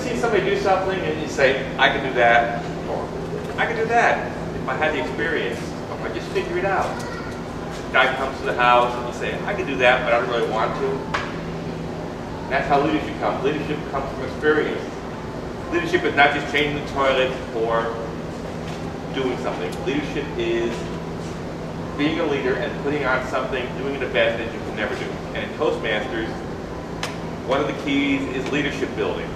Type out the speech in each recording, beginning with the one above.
seen somebody do something and you say, I can do that, or I can do that if I had the experience, or if I just figure it out. Guy comes to the house and you say, I can do that, but I don't really want to. And that's how leadership comes. Leadership comes from experience. Leadership is not just changing the toilet or doing something. Leadership is being a leader and putting on something, doing an event that you can never do. And in Toastmasters, one of the keys is leadership building.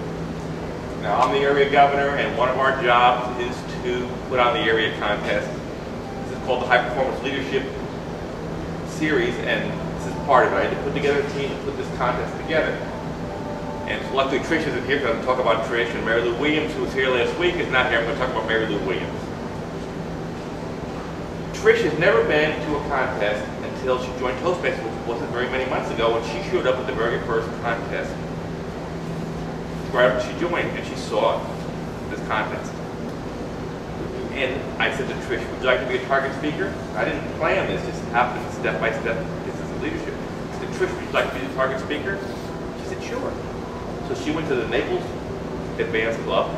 Now, I'm the area governor, and one of our jobs is to put on the area contest. This is called the High Performance Leadership Series, and this is part of it. I had to put together a team to put this contest together. And so luckily Trish isn't here, because I'm going to talk about Trish, and Mary Lou Williams, who was here last week, is not here. I'm going to talk about Mary Lou Williams. Trish has never been to a contest until she joined Toastmasters, which wasn't very many months ago, when she showed up at the very first contest. Right after she joined, and she saw this contest. And I said to Trish, would you like to be a target speaker? I didn't plan this, just happened step by step. This is leadership. I said, Trish, would you like to be the target speaker? She said, sure. So she went to the Naples Advanced Club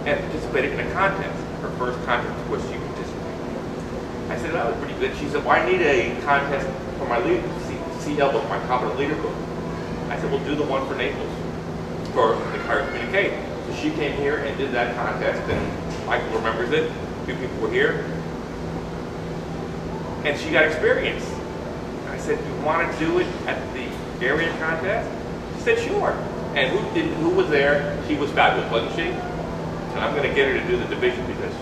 and participated in a contest. Her first contest was she participated. I said, that was pretty good. She said, well, I need a contest for my CL book, my Competent Leader book. I said, well, do the one for Naples, for the Carter Communicate. So she came here and did that contest, and Michael remembers it. A few people were here. And she got experience. And I said, you want to do it at the area contest? She said, sure. And who was there? She was fabulous, wasn't she? And I'm going to get her to do the division because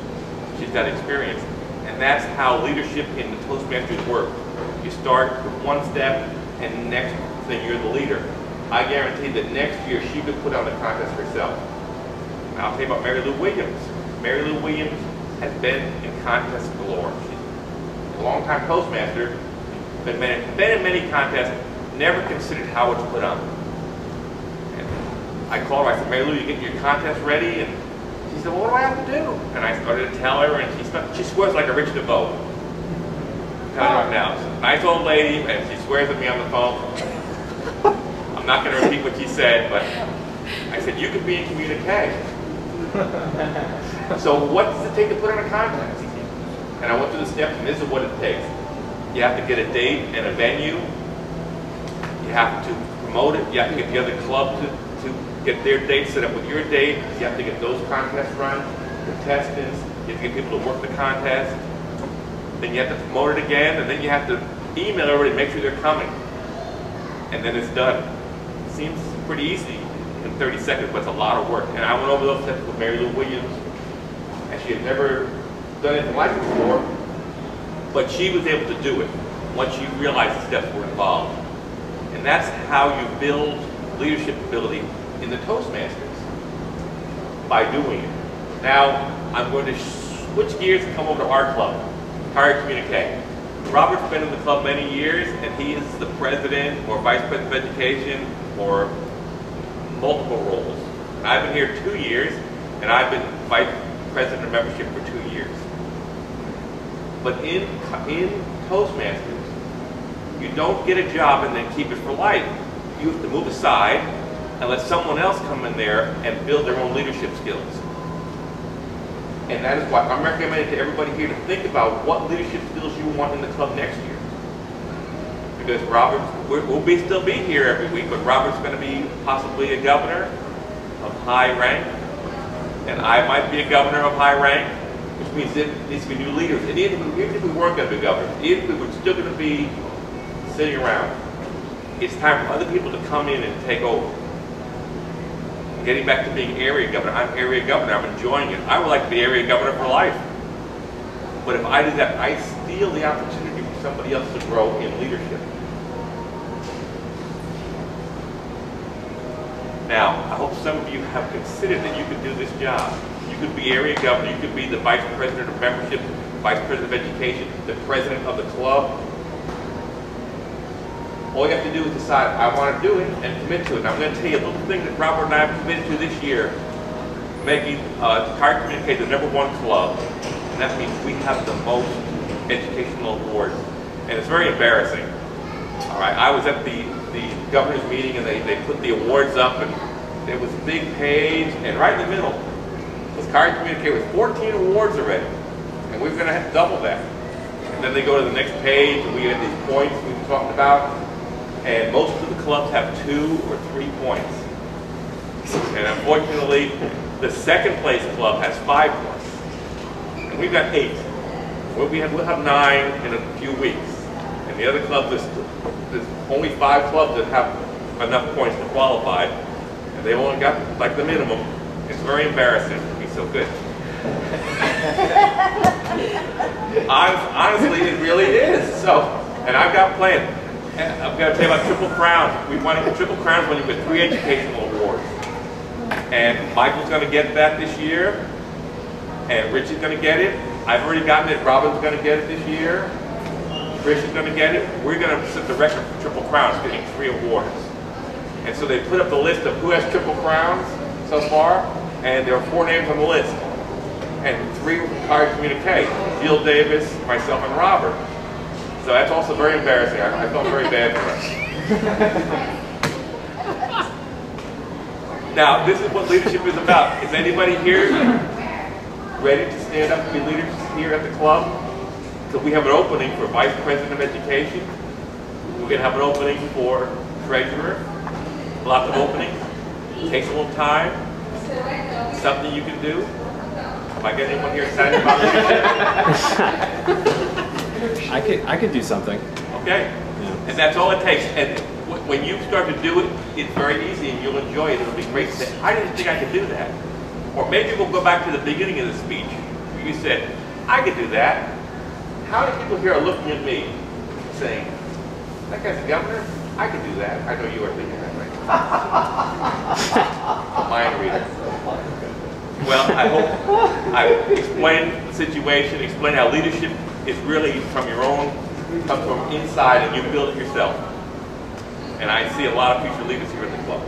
she's got experience. And that's how leadership in the Toastmasters work. You start with one step, and the next thing you're the leader. I guarantee that next year she could put on the contest herself. Now I'll tell you about Mary Lou Williams. Mary Lou Williams has been in contests galore. She's a long-time Toastmaster, been in many contests, never considered how it's put on. And I called her, I said, Mary Lou, you getting your contest ready? And she said, well, what do I have to do? And I started to tell her, and she swears like a Rich DeVoe. I'm telling her right now. She's a nice old lady, and she swears at me on the phone. I'm not going to repeat what she said, but I said, you could be in communique. So what does it take to put on a contest? And I went through the steps, and this is what it takes. You have to get a date and a venue. You have to promote it. You have to get the other club to get their date set up with your date. You have to get those contests run, contestants. You have to get people to work the contest. Then you have to promote it again, and then you have to email everybody to make sure they're coming. And then it's done. It seems pretty easy in 30 seconds, but it's a lot of work. And I went over those steps with Mary Lou Williams, and she had never done anything like it before, but she was able to do it once she realized the steps were involved. And that's how you build leadership ability in the Toastmasters, by doing it. Now, I'm going to switch gears and come over to our club, Higher Communicate. Robert's been in the club many years, and he is the president or vice president of education or multiple roles. And I've been here 2 years, and I've been vice president of membership for 2 years. But in Toastmasters, you don't get a job and then keep it for life. You have to move aside and let someone else come in there and build their own leadership skills. And that is why I'm recommending to everybody here to think about what leadership skills you want in the club next year. Because Robert, we'll still be here every week, but Robert's going to be possibly a governor of high rank, and I might be a governor of high rank, which means there needs to be new leaders. And even if we weren't going to be governors, even if we were still going to be sitting around, it's time for other people to come in and take over. Getting back to being area governor, I'm area governor, I'm enjoying it. I would like to be area governor for life. But if I do that, I steal the opportunity for somebody else to grow in leadership. Now, I hope some of you have considered that you could do this job. You could be area governor, you could be the vice president of membership, vice president of education, the president of the club. All you have to do is decide, I want to do it, and commit to it. And I'm going to tell you a little thing that Robert and I have committed to this year, making Higher Communicate the #1 club. And that means we have the most educational awards. And it's very embarrassing. All right, I was at the governor's meeting, and they put the awards up, and there was a big page, and right in the middle was Cards Communicate with 14 awards already. And we're going to have to double that. And then they go to the next page, and we have these points we were talking about. And most of the clubs have 2 or 3 points. And unfortunately, the second place club has 5 points. And we've got 8. We'll have 9 in a few weeks. And the other clubs, there's only 5 clubs that have enough points to qualify. And they've only got like the minimum. It's very embarrassing to be so good. Honestly, it really is. So, and I've got plans. I've got to tell you about Triple Crowns. We want to get Triple Crowns when you get 3 educational awards. And Michael's going to get that this year. And Rich is going to get it. I've already gotten it. Robin's going to get it this year. Trish is going to get it. We're going to set the record for Triple Crowns, getting 3 awards. And so they put up the list of who has Triple Crowns so far. And there are 4 names on the list. And 3 were from Cards Communique. Jill Davis, myself, and Robert. So that's also very embarrassing. I felt very bad for us. Now, this is what leadership is about. Is anybody here ready to stand up and be leaders here at the club? So we have an opening for Vice President of Education. We're going to have an opening for Treasurer. Lots of openings. It takes a little time. Something you can do. Am I getting anyone here excited about leadership? I could do something. Okay, yeah. And that's all it takes. And when you start to do it, it's very easy and you'll enjoy it. It'll be great to say, I didn't think I could do that. Or maybe we'll go back to the beginning of the speech where you said, I could do that. How many people here are looking at me saying, that guy's the governor? I could do that. I know you are thinking that, right? Mind reader. Well, I hope I explained the situation, explained how leadership is really from your own, comes from inside and you build it yourself. And I see a lot of future leaders here at the club.